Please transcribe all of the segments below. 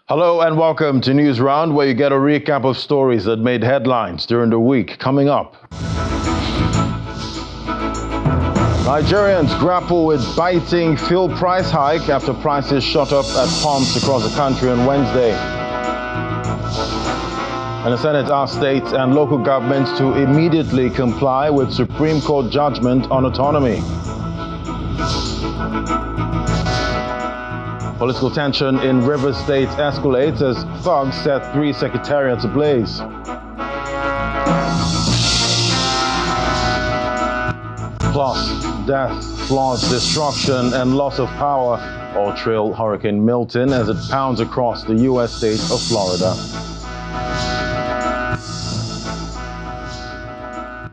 Hello and welcome to News Round, where you get a recap of stories that made headlines during the week. Coming up, Nigerians grapple with biting fuel price hike after prices shot up at pumps across the country on Wednesday. And the Senate asked states and local governments to immediately comply with Supreme Court judgment on autonomy. Political tension in Rivers State escalates as thugs set 3 secretariats ablaze. Plus, death, floods, destruction, and loss of power all trail Hurricane Milton as it pounds across the U.S. state of Florida.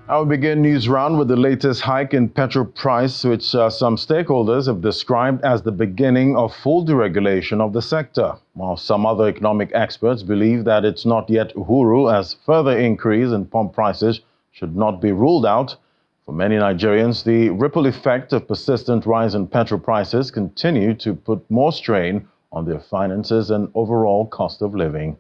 I will begin News Round with the latest hike in petrol price, which some stakeholders have described as the beginning of full deregulation of the sector, while some other economic experts believe that it's not yet uhuru, as further increase in pump prices should not be ruled out. For many Nigerians, the ripple effect of persistent rise in petrol prices continue to put more strain on their finances and overall cost of living.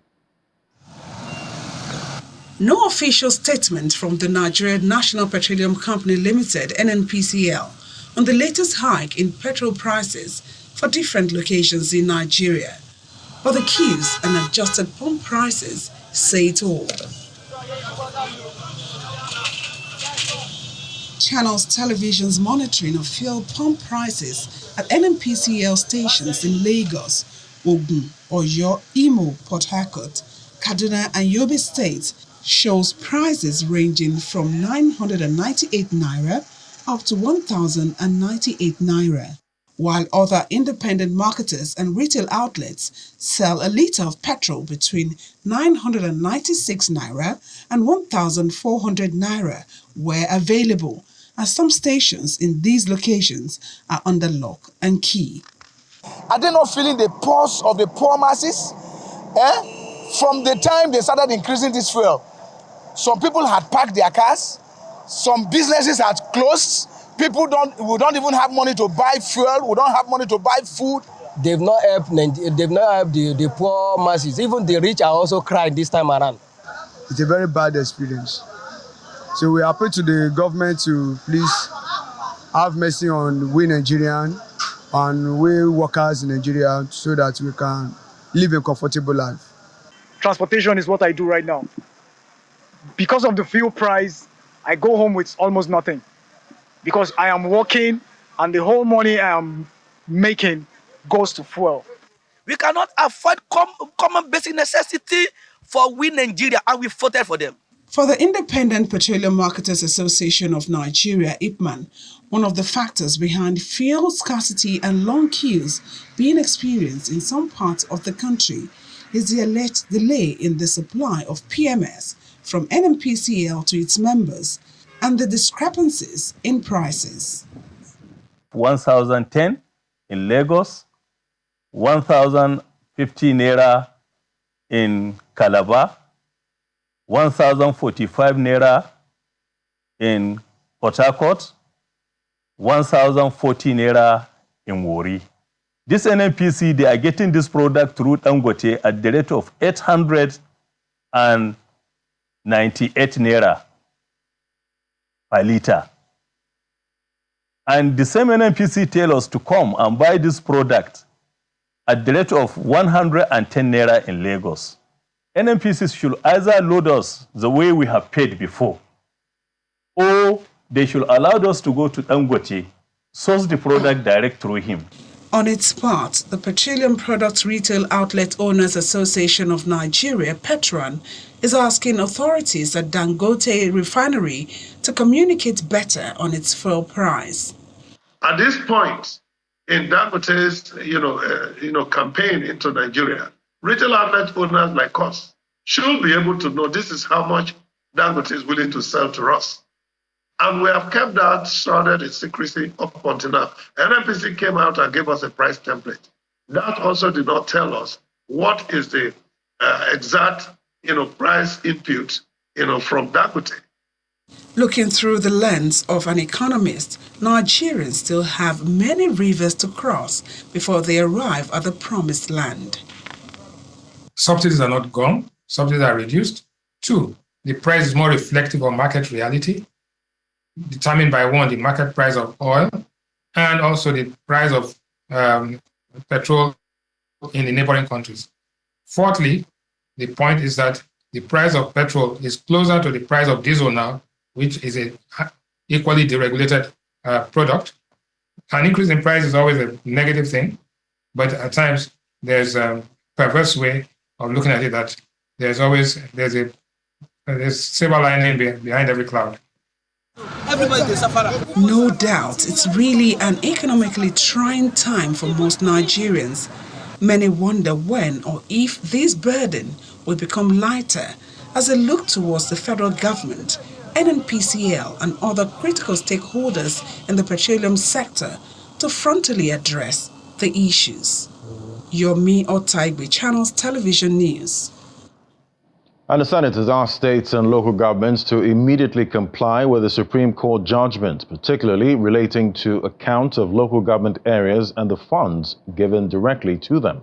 No official statement from the Nigerian National Petroleum Company Limited, NNPCL, on the latest hike in petrol prices for different locations in Nigeria. But the queues and adjusted pump prices say it all. Channels Television's monitoring of fuel pump prices at NNPCL stations in Lagos, Ogun, Oyo, Imo, Port Harcourt, Kaduna and Yobe states shows prices ranging from 998 naira up to 1,098 naira, while other independent marketers and retail outlets sell a litre of petrol between 996 naira and 1,400 naira where available, as some stations in these locations are under lock and key. Are they not feeling the pulse of the poor masses? From the time they started increasing this fuel, some people had packed their cars, some businesses had closed, we don't even have money to buy fuel, we don't have money to buy food. They've not helped the poor masses. Even the rich are also crying this time around. It's a very bad experience. So we appeal to the government to please have mercy on we Nigerians and we workers in Nigeria so that we can live a comfortable life. Transportation is what I do right now. Because of the fuel price, I go home with almost nothing. Because I am working and the whole money I am making goes to fuel. We cannot afford common basic necessity for we Nigeria, and we voted for them. For the Independent Petroleum Marketers Association of Nigeria, IPMAN, one of the factors behind fuel scarcity and long queues being experienced in some parts of the country is the alleged delay in the supply of PMS from NNPCL to its members and the discrepancies in prices. 1,010 in Lagos, 1,050 naira in Calabar, 1,045 naira in Port Harcourt, 1,040 naira in Warri. This NNPC, they are getting this product through Dangote at the rate of 898 naira per litre. And the same NNPC tell us to come and buy this product at the rate of 110 naira in Lagos. NNPCs should either load us the way we have paid before, or they should allow us to go to Dangote, source the product direct through him. On its part, the Petroleum Products Retail Outlet Owners Association of Nigeria, Petrol, is asking authorities at Dangote Refinery to communicate better on its fuel price. At this point in Dangote's campaign into Nigeria, retail outlet owners like us should be able to know this is how much Dangote is willing to sell to us. And we have kept that shrouded in secrecy up until now. NNPC came out and gave us a price template. That also did not tell us what is the exact price input from Dangote. Looking through the lens of an economist, Nigerians still have many rivers to cross before they arrive at the promised land. subsidies are not gone, subsidies are reduced. 2, the price is more reflective of market reality, determined by 1, the market price of oil, and also the price of petrol in the neighboring countries. Fourthly, the point is that the price of petrol is closer to the price of diesel now, which is a equally deregulated product. An increase in price is always a negative thing, but at times there's a perverse way of looking at it that there's silver lining behind every cloud. No doubt, it's really an economically trying time for most Nigerians. Many wonder when or if this burden will become lighter as they look towards the federal government, NNPCL and other critical stakeholders in the petroleum sector to frontally address the issues. Yomi Otaigbe, Channels Television News. And the Senate has asked states and local governments to immediately comply with the Supreme Court judgment, particularly relating to account of local government areas and the funds given directly to them.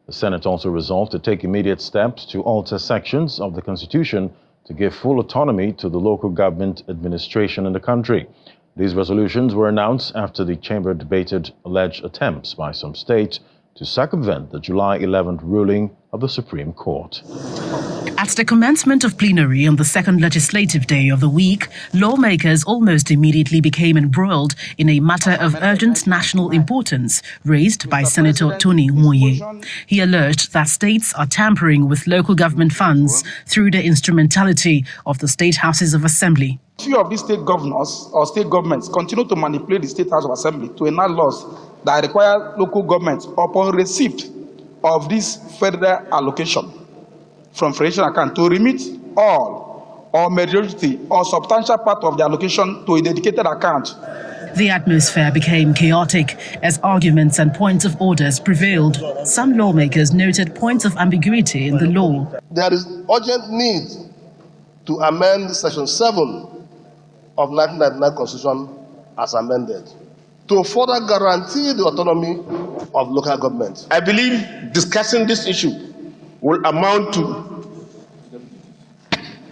The Senate also resolved to take immediate steps to alter sections of the Constitution to give full autonomy to the local government administration in the country. These resolutions were announced after the chamber debated alleged attempts by some states to circumvent the July 11th ruling of the Supreme Court. At the commencement of plenary on the second legislative day of the week, lawmakers almost immediately became embroiled in a matter of urgent national importance raised by Senator Tony Nwoye. He alleged that states are tampering with local government funds through the instrumentality of the state houses of assembly. Few of these state governors or state governments continue to manipulate the state house of assembly to enact laws that require local governments upon receipt of this federal allocation from federation account to remit all or majority or substantial part of the allocation to a dedicated account. The atmosphere became chaotic as arguments and points of orders prevailed. Some lawmakers noted points of ambiguity in the law. There is urgent need to amend Section 7 of 1999 Constitution as amended to further guarantee the autonomy of local government. I believe discussing this issue will amount to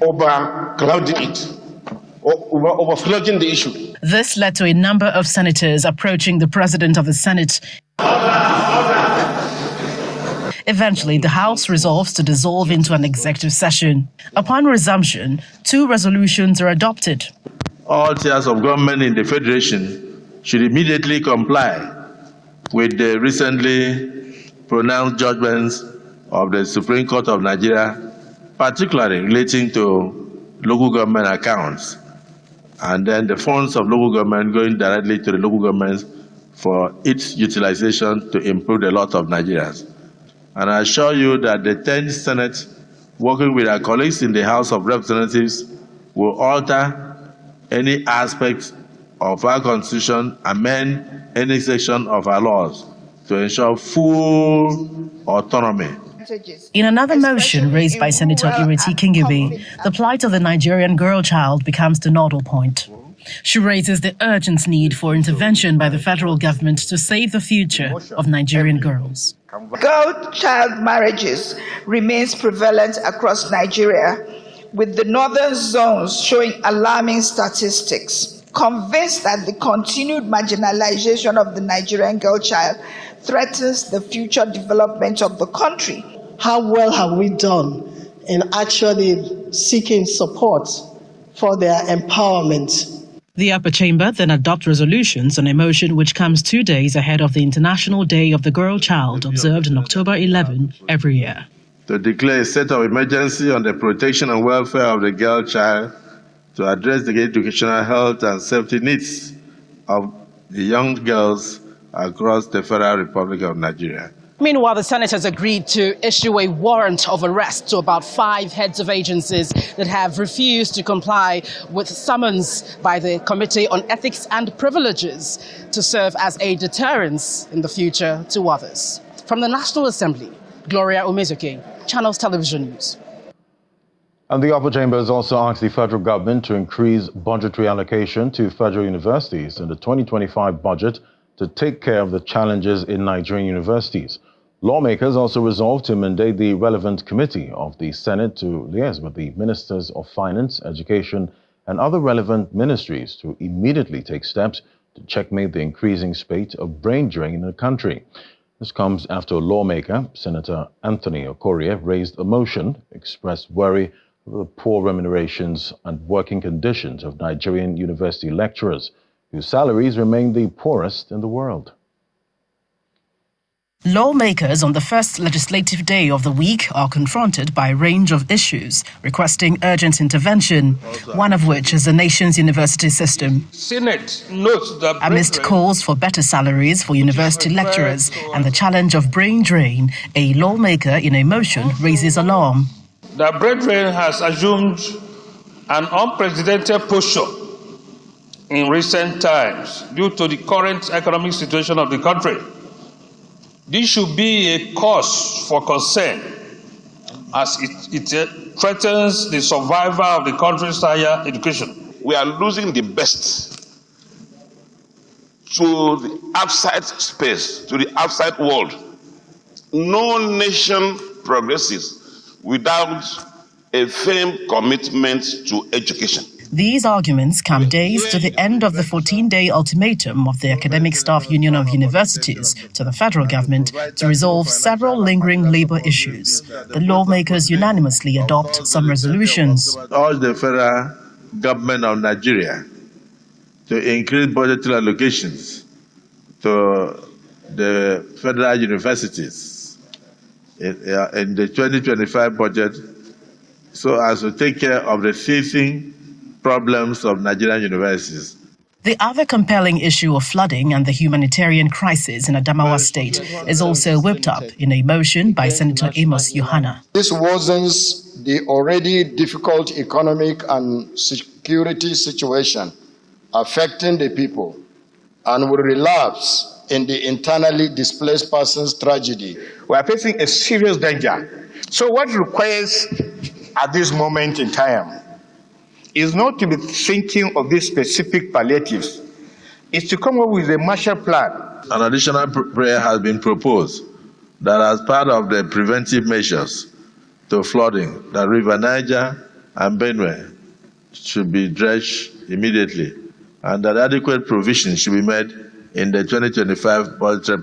overclouding it or overflowing the issue. This led to a number of senators approaching the president of the Senate. Eventually, the House resolves to dissolve into an executive session. Upon resumption, 2 resolutions are adopted. All tiers of government in the Federation should immediately comply with the recently pronounced judgments of the Supreme Court of Nigeria, particularly relating to local government accounts, and then the funds of local government going directly to the local governments for its utilization to improve the lot of Nigerians. And I assure you that the 10th Senate, working with our colleagues in the House of Representatives, will alter any aspect of our Constitution, amend any section of our laws to ensure full autonomy. In another motion raised by Senator Ireti Kingibe, the plight of the Nigerian girl child becomes the nodal point. She raises the urgent need for intervention by the federal government to save the future of Nigerian girls. Girl child marriages remains prevalent across Nigeria, with the northern zones showing alarming statistics. Convinced that the continued marginalization of the Nigerian girl child threatens the future development of the country. How well have we done in actually seeking support for their empowerment? The upper chamber then adopts resolutions on a motion which comes 2 days ahead of the International Day of the Girl Child, observed on October 11 every year. To declare a state of emergency on the protection and welfare of the girl child, to address the educational, health and safety needs of the young girls across the Federal Republic of Nigeria. Meanwhile, the Senate has agreed to issue a warrant of arrest to about 5 heads of agencies that have refused to comply with summons by the Committee on Ethics and Privileges to serve as a deterrence in the future to others. From the National Assembly, Gloria Umezuke, Channels Television News. And the upper chamber has also asked the federal government to increase budgetary allocation to federal universities in the 2025 budget to take care of the challenges in Nigerian universities. Lawmakers also resolved to mandate the relevant committee of the Senate to liaise with the ministers of finance, education, and other relevant ministries to immediately take steps to checkmate the increasing spate of brain drain in the country. This comes after a lawmaker, Senator Anthony Okorie, raised a motion, expressed worry over the poor remunerations and working conditions of Nigerian university lecturers, whose salaries remain the poorest in the world. Lawmakers on the first legislative day of the week are confronted by a range of issues, requesting urgent intervention, one of which is the nation's university system. Senate notes that amidst calls for better salaries for university lecturers and the challenge of brain drain, a lawmaker in a motion raises alarm. The brain drain has assumed an unprecedented posture in recent times due to the current economic situation of the country. This should be a cause for concern as it threatens the survival of the country's higher education. We are losing the best to the outside space, to the outside world. No nation progresses without a firm commitment to education. These arguments come days to the end of the 14-day ultimatum of the Academic Staff Union of Universities to the federal government to resolve several lingering labor issues. The lawmakers unanimously adopt some resolutions. Urge the federal government of Nigeria to increase budgetary allocations to the federal universities in the 2025 budget so as to take care of the seething problems of Nigerian universities. The other compelling issue of flooding and the humanitarian crisis in Adamawa State is also whipped up in a motion by Senator Amos Yohana. This worsens the already difficult economic and security situation affecting the people and will relapse in the internally displaced persons tragedy. We are facing a serious danger. So what requires at this moment in time is not to be thinking of these specific palliatives. It's to come up with a Marshall Plan. An additional prayer has been proposed that as part of the preventive measures to flooding, the River Niger and Benue should be dredged immediately and that adequate provision should be made in the 2025 budget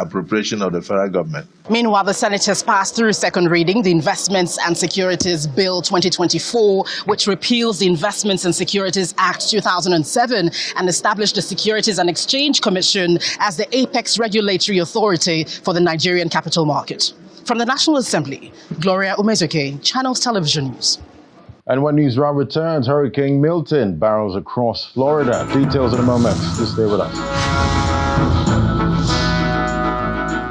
appropriation of the federal government. Meanwhile, the senators passed through second reading the Investments and Securities Bill 2024, which repeals the Investments and Securities Act 2007 and established the Securities and Exchange Commission as the apex regulatory authority for the Nigerian capital market. From the National Assembly, Gloria Umezoke, Channels Television News. And when News Round returns, Hurricane Milton barrels across Florida. Details in a moment. Just stay with us.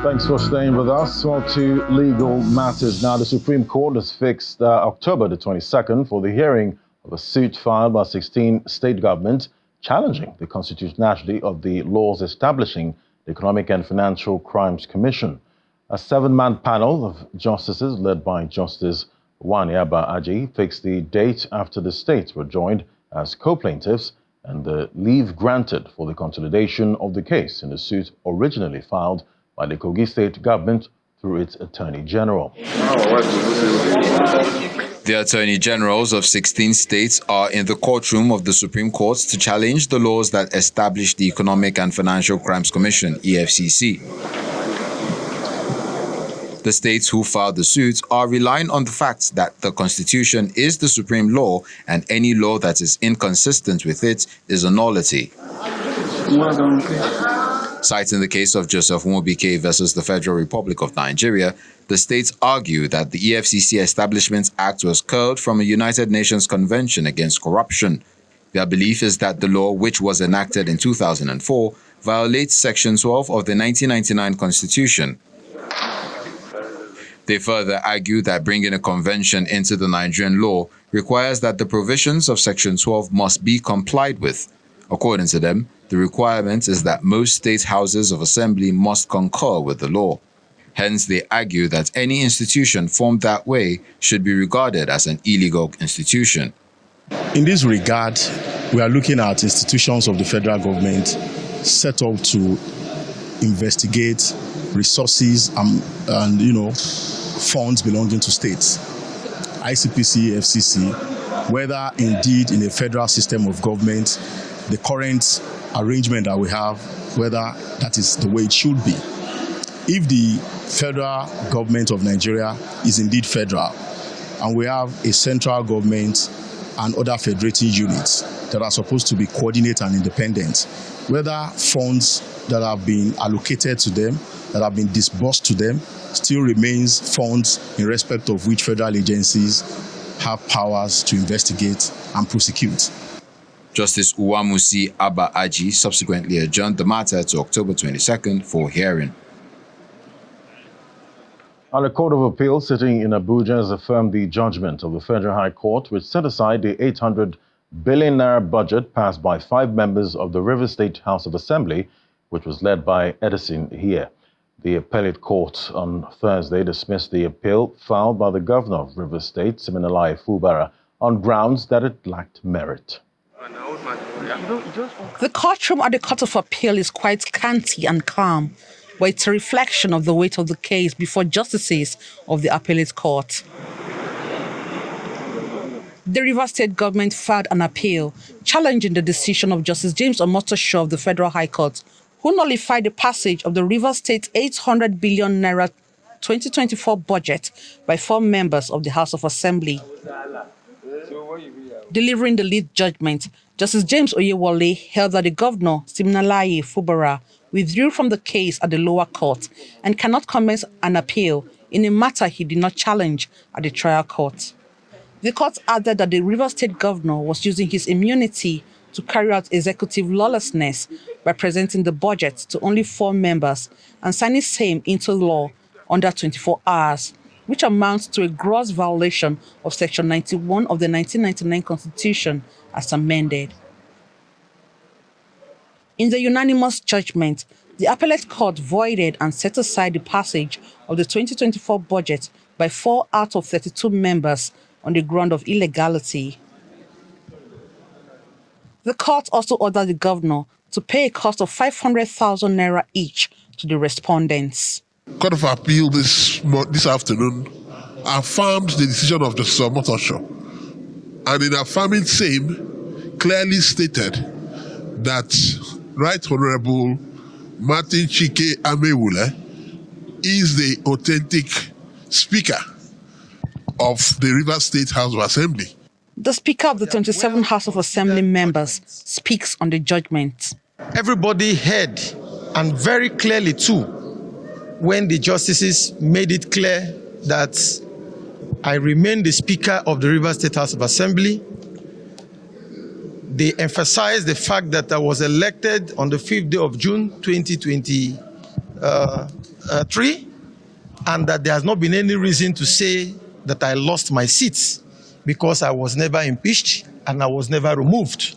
Thanks for staying with us. Well, to legal matters. Now, the Supreme Court has fixed October the 22nd for the hearing of a suit filed by 16 state governments challenging the constitutionality of the laws establishing the Economic and Financial Crimes Commission. A 7-man panel of justices led by Justice Waniaba Aji fixed the date after the states were joined as co-plaintiffs and the leave granted for the consolidation of the case in the suit originally filed by the Kogi State government through its Attorney General. The Attorney Generals of 16 states are in the courtroom of the Supreme Court to challenge the laws that establish the Economic and Financial Crimes Commission, EFCC. The states who filed the suit are relying on the fact that the Constitution is the supreme law and any law that is inconsistent with it is a nullity. Citing the case of Joseph Nwobike versus the Federal Republic of Nigeria, the states argue that the EFCC Establishment Act was culled from a United Nations Convention against Corruption. Their belief is that the law, which was enacted in 2004, violates Section 12 of the 1999 Constitution. They further argue that bringing a convention into the Nigerian law requires that the provisions of Section 12 must be complied with. According to them, the requirement is that most state houses of assembly must concur with the law. Hence, they argue that any institution formed that way should be regarded as an illegal institution. In this regard, we are looking at institutions of the federal government set up to investigate resources and funds belonging to states, ICPC, FCC, whether indeed in a federal system of government, the current arrangement that we have, whether that is the way it should be. If the federal government of Nigeria is indeed federal, and we have a central government and other federating units that are supposed to be coordinated and independent, whether funds that have been allocated to them, that have been disbursed to them, still remains funds in respect of which federal agencies have powers to investigate and prosecute. Justice Uwamusi Abba Aji subsequently adjourned the matter to October 22nd for hearing. And the Court of Appeal sitting in Abuja has affirmed the judgment of the Federal High Court, which set aside the 800 billion naira budget passed by 5 members of the Rivers State House of Assembly, which was led by Edison here. The appellate court on Thursday dismissed the appeal filed by the governor of Rivers State, Siminalayi Fubara, on grounds that it lacked merit. The courtroom at the Court of Appeal is quite scanty and calm, but it's a reflection of the weight of the case before justices of the appellate court. The Rivers State government filed an appeal challenging the decision of Justice James Omotosho of the Federal High Court, who nullified the passage of the Rivers State 800 billion naira 2024 budget by 4 members of the House of Assembly. Delivering the lead judgment, Justice James Oyewole held that the governor, Siminalayi Fubara, withdrew from the case at the lower court and cannot commence an appeal in a matter he did not challenge at the trial court. The court added that the Rivers State governor was using his immunity to carry out executive lawlessness by presenting the budget to only 4 members and signing same into law under 24 hours, which amounts to a gross violation of Section 91 of the 1999 Constitution as amended. In the unanimous judgment, the appellate court voided and set aside the passage of the 2024 budget by 4 out of 32 members on the ground of illegality. The court also ordered the governor to pay a cost of 500,000 naira each to the respondents. Court of Appeal this afternoon affirmed the decision of Justice Omotosho, and in affirming same, clearly stated that Right Honorable Martin Chike Amewule is the authentic Speaker of the Rivers State House of Assembly. The Speaker of the 27 House of Assembly members speaks on the judgment. Everybody heard, and very clearly too, when the justices made it clear that I remain the Speaker of the Rivers State House of Assembly. They emphasized the fact that I was elected on the 5th day of June 2023, and that there has not been any reason to say that I lost my seat, because I was never impeached and I was never removed.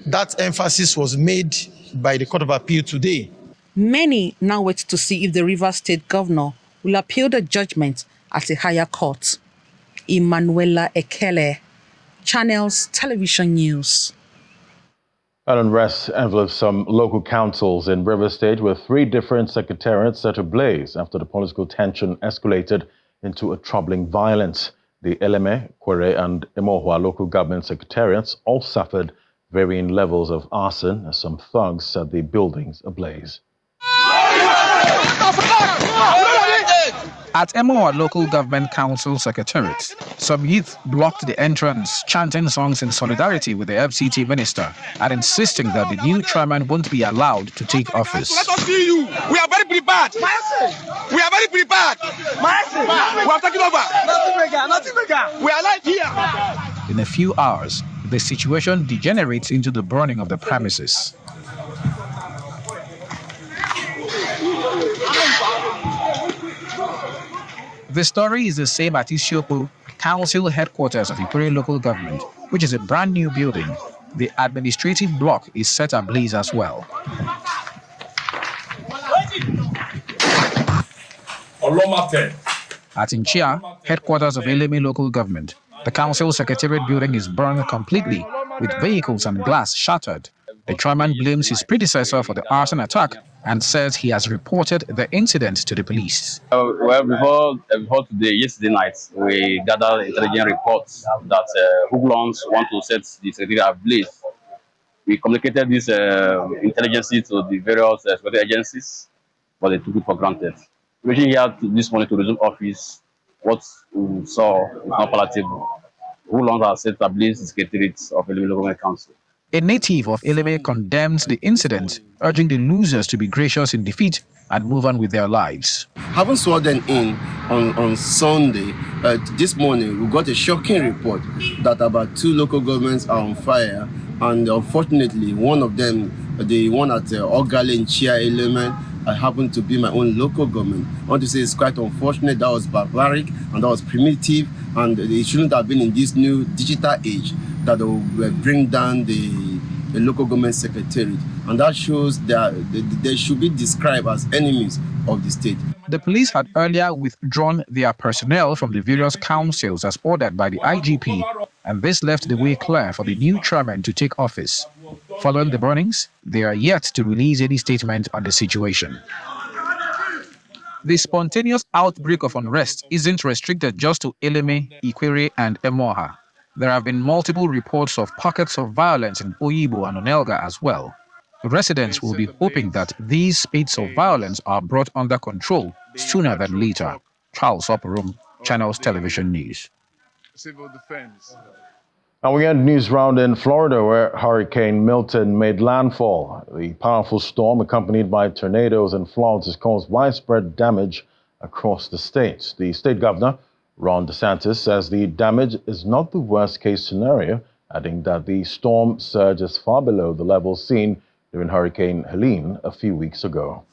That emphasis was made by the Court of Appeal today. Many now wait to see if the Rivers State governor will appeal the judgment at a higher court. Emanuela Ekele, Channels Television News. An unrest enveloped some local councils in Rivers State, with 3 different secretariats set ablaze after the political tension escalated into a troubling violence. The Eleme, Kwere and Imohua local government secretariats all suffered varying levels of arson as some thugs set the buildings ablaze. At Imohua Local Government Council Secretariat, some youth blocked the entrance, chanting songs in solidarity with the FCT minister and insisting that the new chairman won't be allowed to take office. Let us see you. We are very prepared. We are very prepared. We are taking over. We are live here. In a few hours, the situation degenerates into the burning of the premises. The story is the same at Ishopu, Council headquarters of Ikure local government, which is a brand new building. The administrative block is set ablaze as well. At Inchia, headquarters of Eleme local government, the council secretariat building is burned completely, with vehicles and glass shattered. The chairman blames his predecessor for the arson attack and says he has reported the incident to the police. Well, before today, yesterday night, we gathered intelligence reports that hoodlums want to set the secretariat ablaze. We communicated this intelligence to the various security agencies, but they took it for granted. Reaching here this morning to resume office, what we saw is not palatable. Hoodlums have set ablaze the secretariat of the local government council. A native of Eleme condemns the incident, urging the losers to be gracious in defeat and move on with their lives. Having sworn them in on Sunday, this morning we got a shocking report that about 2 local governments are on fire, and unfortunately one of them, the one at Ogale in Chia Element, happened to be my own local government. I want to say it's quite unfortunate. That was barbaric and that was primitive, and it shouldn't have been in this new digital age that will bring down the local government secretariat. And that shows that they should be described as enemies of the state. The police had earlier withdrawn their personnel from the various councils as ordered by the IGP, and this left the way clear for the new chairman to take office. Following the burnings, they are yet to release any statement on the situation. The spontaneous outbreak of unrest isn't restricted just to Eleme, Ikwere, and Emoha. There have been multiple reports of pockets of violence in Oyibo and Onelga as well. Residents will be hoping that these spats of violence are brought under control sooner than later. Charles Oporum, Channels Television News. Civil Defense. And we end news round in Florida, where Hurricane Milton made landfall. The powerful storm, accompanied by tornadoes and floods, has caused widespread damage across the state. The state governor, Ron DeSantis, says the damage is not the worst-case scenario, adding that the storm surge is far below the levels seen during Hurricane Helene a few weeks ago.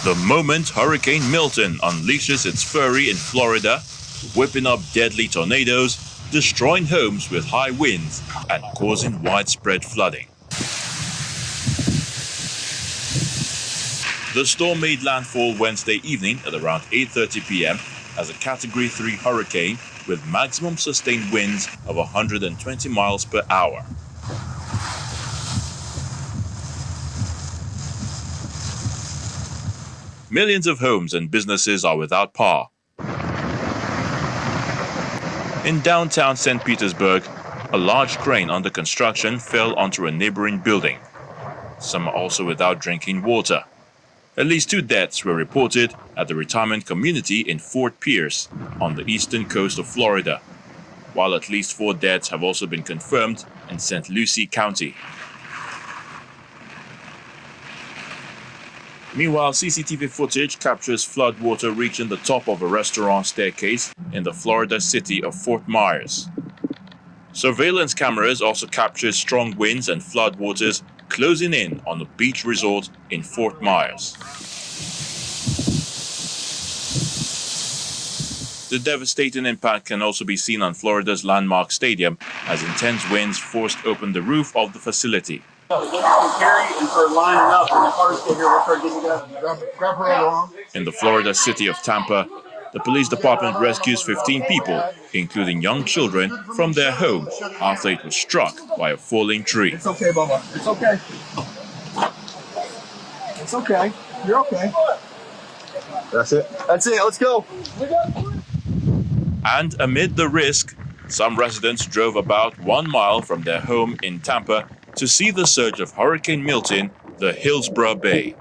The moment Hurricane Milton unleashes its fury in Florida, whipping up deadly tornadoes, destroying homes with high winds, and causing widespread flooding. The storm made landfall Wednesday evening at around 8:30 p.m. as a Category 3 hurricane with maximum sustained winds of 120 miles per hour. Millions of homes and businesses are without power. In downtown St. Petersburg, a large crane under construction fell onto a neighboring building. Some are also without drinking water. At least 2 deaths were reported at the retirement community in Fort Pierce on the eastern coast of Florida, while at least 4 deaths have also been confirmed in St. Lucie County. Meanwhile, CCTV footage captures floodwater reaching the top of a restaurant staircase in the Florida city of Fort Myers. Surveillance cameras also capture strong winds and floodwaters closing in on the beach resort in Fort Myers. The devastating impact can also be seen on Florida's landmark stadium as intense winds forced open the roof of the facility. In the Florida city of Tampa, the police department rescues 15 people, including young children, from their homes after it was struck by a falling tree. It's okay, Bubba. It's okay. It's okay. You're okay. That's it. That's it. Let's go. And amid the risk, some residents drove about 1 mile from their home in Tampa to see the surge of Hurricane Milton, the Hillsborough Bay.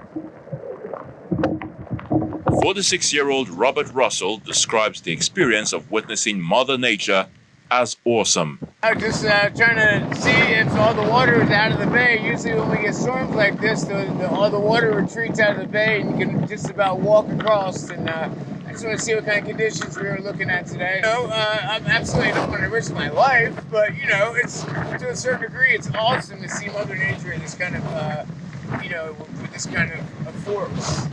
46-year-old Robert Russell describes the experience of witnessing Mother Nature as awesome. I was just trying to see if all the water is out of the bay. Usually when we get storms like this, all the water retreats out of the bay and you can just about walk across. And I just want to see what kind of conditions we were looking at today. You know, I'm absolutely don't want to risk my life, but you know, it's to a certain degree, it's awesome to see Mother Nature in this kind of, you know, with this kind of force.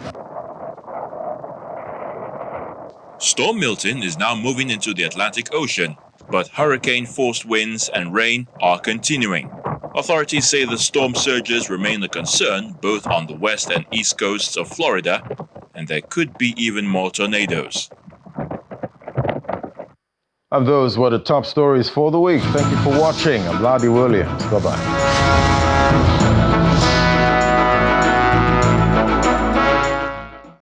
Storm Milton is now moving into the Atlantic Ocean, but hurricane-forced winds and rain are continuing. Authorities say the storm surges remain a concern both on the west and east coasts of Florida, and there could be even more tornadoes. And those were the top stories for the week. Thank you for watching. I'm Ladi Williams. Bye-bye.